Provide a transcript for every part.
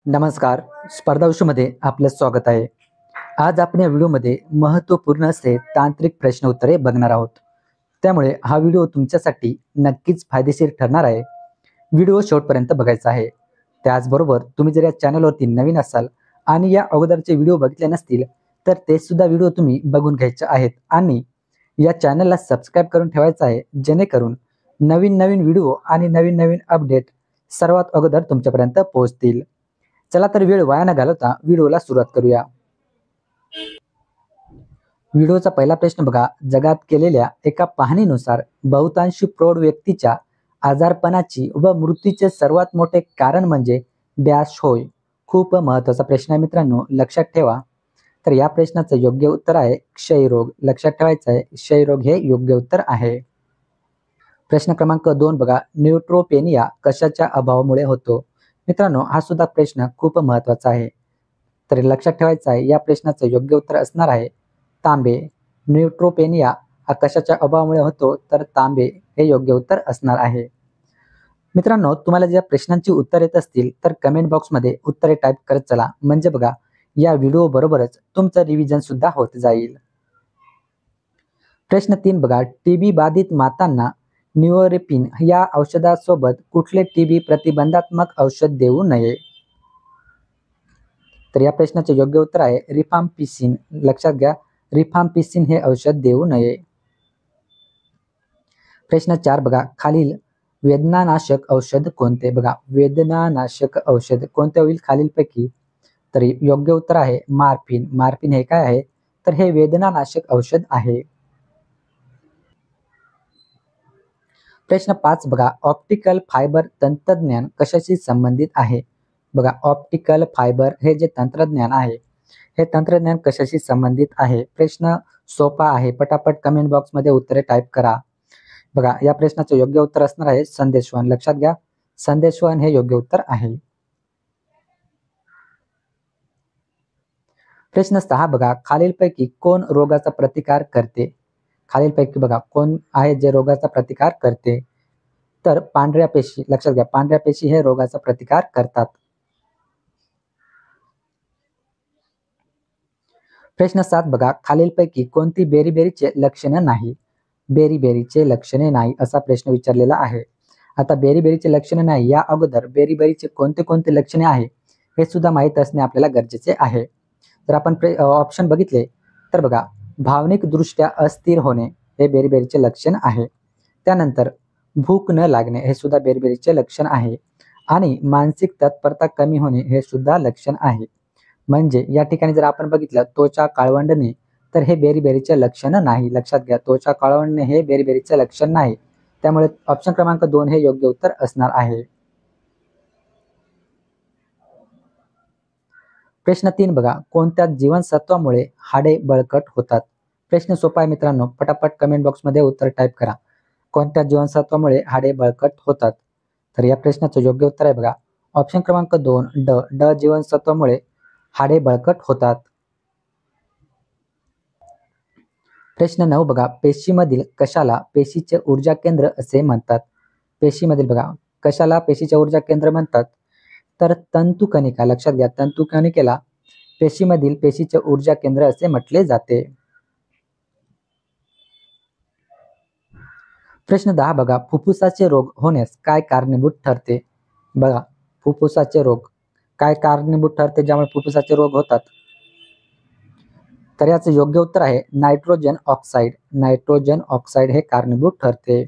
नमस्कार. स्पर्धाविषयमध्ये आपलं स्वागत आहे. आज आपण या व्हिडिओमध्ये महत्त्वपूर्ण असे तांत्रिक प्रश्न उत्तरे बघणार आहोत. त्यामुळे हा व्हिडिओ तुमच्यासाठी नक्कीच फायदेशीर ठरणार आहे. व्हिडिओ शेवटपर्यंत बघायचा आहे. त्याचबरोबर तुम्ही जर या चॅनलवरती नवीन असाल आणि या अगोदरचे व्हिडिओ बघितले नसतील तर ते सुद्धा व्हिडिओ तुम्ही बघून घ्यायचे आहेत आणि या चॅनलला सबस्क्राईब करून ठेवायचं आहे, जेणेकरून नवीन नवीन व्हिडिओ आणि नवीन नवीन अपडेट सर्वात अगोदर तुमच्यापर्यंत पोहोचतील. चला तर वेळ वाया न घालवता व्हिडिओला सुरुवात करूया. व्हिडिओचा पहिला प्रश्न बघा. जगात केलेल्या एका पाहणीनुसार बहुतांशी प्रौढ व्यक्तीच्या आजारपणाची व मृत्यूचे सर्वात मोठे कारण म्हणजे डॅश होय. खूप महत्त्वाचा प्रश्न आहे मित्रांनो, लक्षात ठेवा. तर या प्रश्नाचं योग्य उत्तर आहे क्षयरोग. लक्षात ठेवायचं आहे, क्षयरोग हे योग्य उत्तर आहे. प्रश्न क्रमांक 2 बघा. न्यूट्रोपेनिया कशाच्या अभावामुळे होतो? मित्रांनो, हा सुद्धा प्रश्न खूप महत्त्वाचा आहे. तर लक्षात ठेवायचं आहे, या प्रश्नाचं योग्य उत्तर असणार आहे तांबे. न्यूट्रोपेनिया हा कशाच्या अभावामुळे होतो? तर तांबे हे योग्य उत्तर असणार आहे. मित्रांनो, तुम्हाला ज्या प्रश्नांची उत्तर येत असतील तर कमेंट बॉक्समध्ये उत्तरे टाईप करत चला, म्हणजे बघा या व्हिडिओ बरोबरच तुमचं रिव्हिजन सुद्धा होत जाईल. प्रश्न 3 बघा. टीबी बाधित मातांना न्यूरोपिन या औषधासोबत कुठले टीबी प्रतिबंधात्मक औषध देऊ नये? तर या प्रश्नाचे योग्य उत्तर आहे रिफाम्पिसिन. लक्षात घ्या, रिफाम्पिसिन हे औषध देऊ नये. प्रश्न 4 बघा. खालील वेदनानाशक औषध कोणते? बघा, वेदनानाशक औषध कोणते होईल खालीलपैकी? तर योग्य उत्तर आहे मॉर्फिन. मॉर्फिन हे काय आहे? तर हे वेदनानाशक औषध आहे. प्रश्न 5 बघा. ऑप्टिकल फायबर तंत्रज्ञान कशाशी संबंधित आहे? बघा, ऑप्टिकल फायबर हे जे तंत्रज्ञान आहे, हे तंत्रज्ञान कशाशी संबंधित आहे? प्रश्न सोपा आहे, पटापट कमेंट बॉक्समध्ये उत्तरे टाईप करा. बघा, या प्रश्नाचं योग्य उत्तर असणार आहे संदेशवहन. लक्षात घ्या, संदेशवहन हे योग्य उत्तर आहे. प्रश्न 6 बघा. खालीलपैकी कोण रोगाचा प्रतिकार करते? खालीलपैकी बघा कोण आहे जे रोगाचा प्रतिकार करते? तर पांढऱ्या पेशी. लक्षात घ्या, पांढऱ्या पेशी हे रोगाचा प्रतिकार करतात. प्रश्न 7 बघा. खालीलपैकी कोणती बेरीबेरीचे लक्षणे नाही? बेरीबेरीचे लक्षणे नाही असा प्रश्न विचारलेला आहे. आता बेरीबेरीचे लक्षणे नाही या अगोदर बेरीबेरीचे कोणते कोणते लक्षणे आहे हे सुद्धा माहीत असणे आपल्याला गरजेचे आहे. जर आपण ऑप्शन बघितले तर बघा, भावनिक दृष्ट्या अस्थिर होणे हे बेरीबेरीचे लक्षण आहे. त्यानंतर भूक न लागणे हे सुद्धा बेरीबेरीचे लक्षण आहे आणि मानसिक तत्परता कमी होणे हे सुद्धा लक्षण आहे. म्हणजे या ठिकाणी जर आपण बघितलं त्वचा काळवंडणे तर हे बेरीबेरीचे लक्षण नाही. लक्षात घ्या, त्वचा काळवंडणे हे बेरीबेरीचे लक्षण नाही. त्यामुळे ऑप्शन क्रमांक 2 हे योग्य उत्तर असणार आहे. प्रश्न 3 बघा. कोणत्या जीवनसत्वामुळे हाडे बळकट होतात? प्रश्न सोपा आहे मित्रांनो, पटापट कमेंट बॉक्समध्ये उत्तर टाईप करा. कोणत्या जीवनसत्वामुळे हाडे बळकट होतात? तर या प्रश्नाचं योग्य उत्तर आहे बघा ऑप्शन क्रमांक 2 ड जीवनसत्वामुळे हाडे बळकट होतात. प्रश्न 9 बघा. पेशीमधील कशाला पेशीचे ऊर्जा केंद्र असे म्हणतात? पेशीमधील बघा कशाला पेशीचे ऊर्जा केंद्र म्हणतात? तर तंतुकणिका. लक्षात घ्या, तंतुकणिकेला पेशीमधील पेशीचे ऊर्जा केंद्र असे म्हटले जाते. प्रश्न 10 बघा. फुफ्फुसाचे रोग होण्यास काय कारणीभूत ठरते? बघा, फुफ्फुसाचे रोग काय कारणीभूत ठरते ज्यामुळे फुफ्फुसाचे रोग होतात? तर याचं योग्य उत्तर आहे नायट्रोजन ऑक्साईड. नायट्रोजन ऑक्साईड हे कारणीभूत ठरते.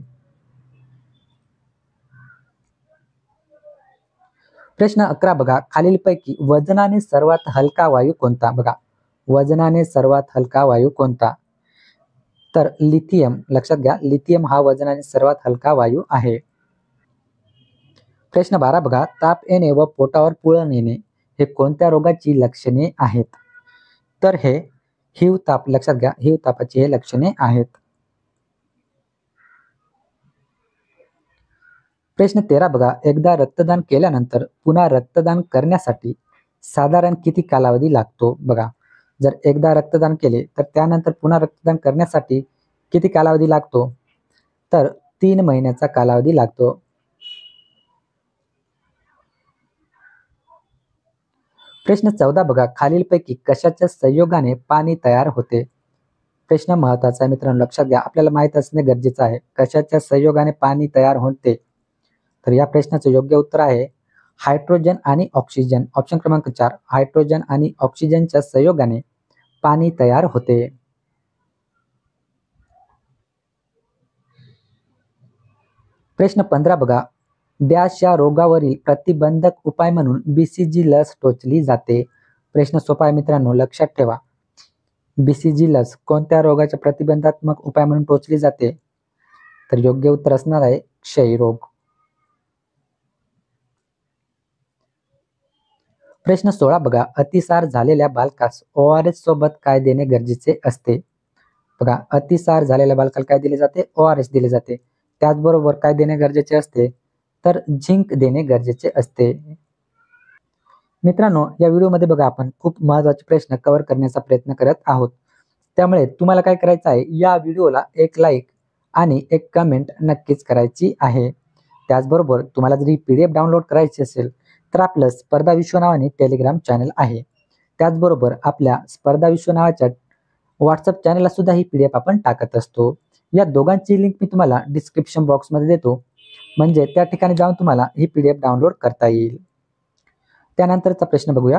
प्रश्न 11 बघा. खालीलपैकी वजनाने सर्वात हलका वायू कोणता? बघा, वजनाने सर्वात हलका वायू कोणता? तर लिथियम. लक्षात घ्या, लिथियम हा वजनाने सर्वात हलका वायू आहे. प्रश्न 12 बघा. ताप येणे व पोटावर पुळण येणे हे कोणत्या रोगाची लक्षणे आहेत? तर हे हिवताप. लक्षात घ्या, हिवतापाची हे लक्षणे आहेत. प्रश्न 13 बघा. एकदा रक्तदान केल्यानंतर पुन्हा रक्तदान करण्यासाठी साधारण किती कालावधी लागतो? बघा, जर एकदा रक्तदान केले तर त्यानंतर पुन्हा रक्तदान करण्यासाठी किती कालावधी लागतो? तर 3 महिन्याचा कालावधी लागतो. प्रश्न 14 बघा, खालीलपैकी कशाच्या संयोगाने पाणी तयार होते? प्रश्न महत्वाचा आहे मित्रांनो, लक्षात घ्या. आपल्याला माहित असणे गरजेचं आहे. कशाच्या संयोगाने पाणी तयार होते? तर या प्रश्नाचं योग्य उत्तर आहे हायड्रोजन आणि ऑक्सिजन. ऑप्शन क्रमांक 4, हायड्रोजन आणि ऑक्सिजनच्या संयोगाने पाणी तयार होते. प्रश्न 15 बघा, डॅश या रोगावरील प्रतिबंधक उपाय म्हणून BCG लस टोचली जाते. प्रश्न सोपा आहे मित्रांनो, लक्षात ठेवा. BCG लस कोणत्या रोगाच्या प्रतिबंधात्मक उपाय म्हणून टोचली जाते? तर योग्य उत्तर असणार आहे क्षयरोग. प्रश्न 16 बघा, अतिसार झालेल्या बालकास ORS सोबत काय देणे गरजेचे असते? बघा, अतिसार झालेल्या बालकाला काय दिले जाते? ORS दिले जाते. त्याचबरोबर काय देणे गरजेचे असते? तर झिंक देणे गरजेचे असते. मित्रांनो, या व्हिडिओमध्ये बघा आपण खूप महत्त्वाचे प्रश्न कव्हर करण्याचा प्रयत्न करत आहोत. त्यामुळे तुम्हाला काय करायचं आहे, या व्हिडिओला एक लाईक आणि एक कमेंट नक्कीच करायची आहे. त्याचबरोबर तुम्हाला जर ही PDF डाउनलोड करायची असेल तर आपलं स्पर्धा विश्व नावाने टेलिग्राम चॅनल आहे. त्याचबरोबर आपल्या स्पर्धा विश्व नावाच्या व्हॉट्सअप चॅनलला सुद्धा ही PDF आपण टाकत असतो. या दोघांची लिंक मी तुम्हाला डिस्क्रिप्शन बॉक्समध्ये देतो, म्हणजे त्या ठिकाणी जाऊन तुम्हाला ही PDF डाउनलोड करता येईल. त्यानंतरचा प्रश्न बघूया.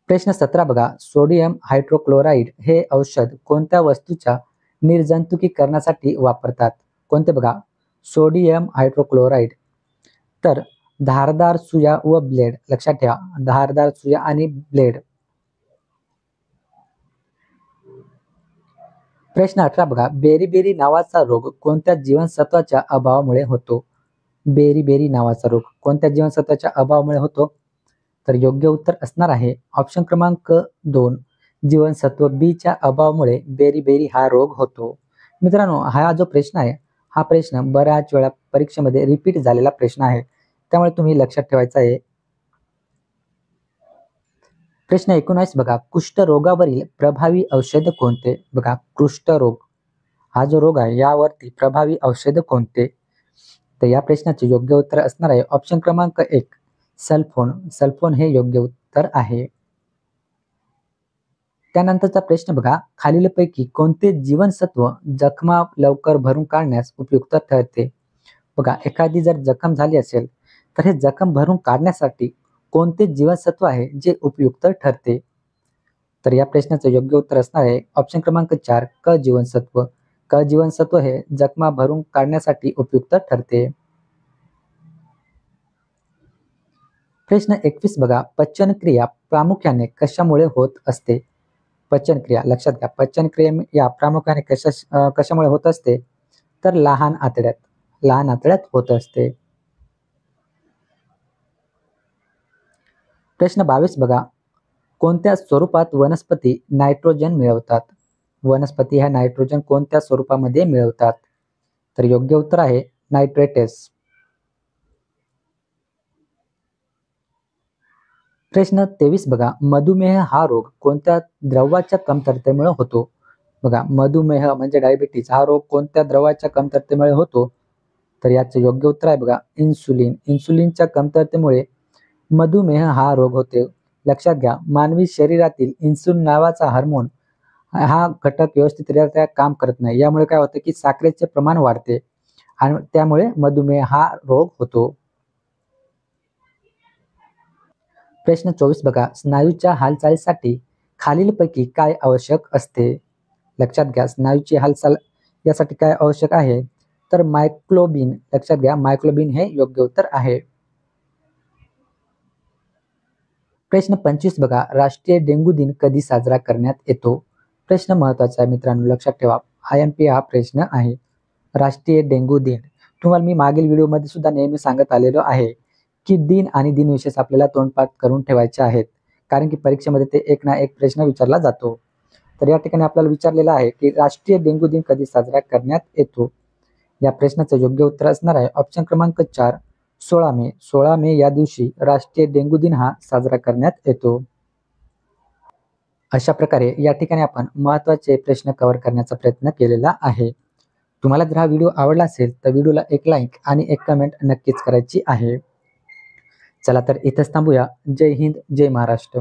प्रश्न 17 बघा, सोडियम हायड्रोक्लोराईड हे औषध कोणत्या वस्तूच्या निर्जंतुकीकरणासाठी वापरतात? कोणते बघा, सोडियम हायड्रोक्लोराईड. तर धारदार सुया व ब्लेड. लक्षात ठेवा, धारदार सुया आणि ब्लेड. प्रश्न 18 बघा, बेरीबेरी नावाचा रोग कोणत्या जीवनसत्वाच्या अभावामुळे होतो? बेरीबेरी नावाचा रोग कोणत्या जीवनसत्वाच्या अभावामुळे होतो? तर योग्य उत्तर असणार आहे ऑप्शन क्रमांक 2, जीवनसत्व B च्या अभावामुळे बेरीबेरी हा रोग होतो. मित्रांनो, हा जो प्रश्न आहे, हा प्रश्न बऱ्याच वेळा परीक्षेमध्ये रिपीट झालेला प्रश्न आहे, त्यामुळे तुम्ही लक्षात ठेवायचा आहे. प्रश्न 19 बघा, कुष्ठरोगावरील प्रभावी औषध कोणते? बघा, कुष्ठरोग हा जो रोग आहे यावरती प्रभावी औषध कोणते? तर या प्रश्नाचे योग्य उत्तर असणार आहे ऑप्शन क्रमांक 1, सल्फोन. सल्फोन हे योग्य उत्तर आहे. त्यानंतरचा प्रश्न बघा, खालीलपैकी कोणते जीवनसत्व जखमा लवकर भरून काढण्यास उपयुक्त ठरते? बघा, एखादी जर जखम झाली असेल तर हे जखम भरून काढण्यासाठी कोणते जीवनसत्व आहे जे उपयुक्त ठरते? तर या प्रश्नाचं योग्य उत्तर असणार आहे ऑप्शन क्रमांक 4, क जीवनसत्व. क जीवनसत्व हे जखमा भरून काढण्यासाठी उपयुक्त ठरते. प्रश्न 21 बघा, पचनक्रिया प्रामुख्याने कशामुळे होत असते? पचनक्रिया, लक्षात घ्या, पचनक्रिया या प्रामुख्याने कशामुळे होत असते? तर लहान आतड्यात होत असते. प्रश्न 22 बघा, कोणत्या स्वरूपात वनस्पती नायट्रोजन मिळवतात? वनस्पती ह्या नायट्रोजन कोणत्या स्वरूपामध्ये मिळवतात? तर योग्य उत्तर आहे नायट्रेट्स. प्रश्न 23 बघा, मधुमेह हा रोग कोणत्या द्रव्याच्या कमतरतेमुळे होतो? बघा, मधुमेह म्हणजे डायबिटीज हा रोग कोणत्या द्रव्याच्या कमतरतेमुळे होतो? तर याचं योग्य उत्तर आहे बघा इन्सुलिन. इन्सुलिनच्या कमतरतेमुळे मधुमेह हा रोग होते. लक्षात घ्या, मानवी शरीरातील इन्सुलिन नावाचा हार्मोन हा घटक व्यवस्थितरित्या काम करत नाही. यामुळे काय होतं की साखरेचे प्रमाण वाढते आणि त्यामुळे मधुमेह हा रोग होतो. प्रश्न 24 बघा, स्नायूच्या हालचालीसाठी खालीलपैकी काय आवश्यक असते? लक्षात घ्या, स्नायूची हालचाल यासाठी काय आवश्यक आहे? तर मायक्लोबिन. लक्षात घ्या, मायक्लोबिन हे योग्य उत्तर आहे. प्रश्न 25 बघा, राष्ट्रीय डेंग्यू दिन कधी साजरा करण्यात येतो? प्रश्न महत्वाचा आहे मित्रांनो, लक्षात ठेवा. IMP हा प्रश्न आहे. राष्ट्रीय डेंग्यू दिन तुम्हाला मी मागील व्हिडिओमध्ये सुद्धा नेहमी सांगत आलेलो आहे की दिन आणि दिनविशेष आपल्याला तोंडपाठ करून ठेवायचे आहेत, कारण की परीक्षेमध्ये ते एक ना एक प्रश्न विचारला जातो. तर या ठिकाणी आपल्याला विचारलेलं आहे की राष्ट्रीय डेंग्यू दिन कधी साजरा करण्यात येतो? या प्रश्नाचं योग्य उत्तर असणार आहे ऑप्शन क्रमांक 4, 16 मे. 16 मे या दिवशी राष्ट्रीय डेंग्यू दिन हा साजरा करण्यात येतो. अशा प्रकारे या ठिकाणी आपण महत्त्वाचे प्रश्न कव्हर करण्याचा प्रयत्न केलेला आहे. तुम्हाला जर हा व्हिडिओ आवडला असेल तर व्हिडिओला एक लाईक आणि एक कमेंट नक्कीच करायची आहे. चला तर इथंच थांबूया. जय हिंद, जय महाराष्ट्र.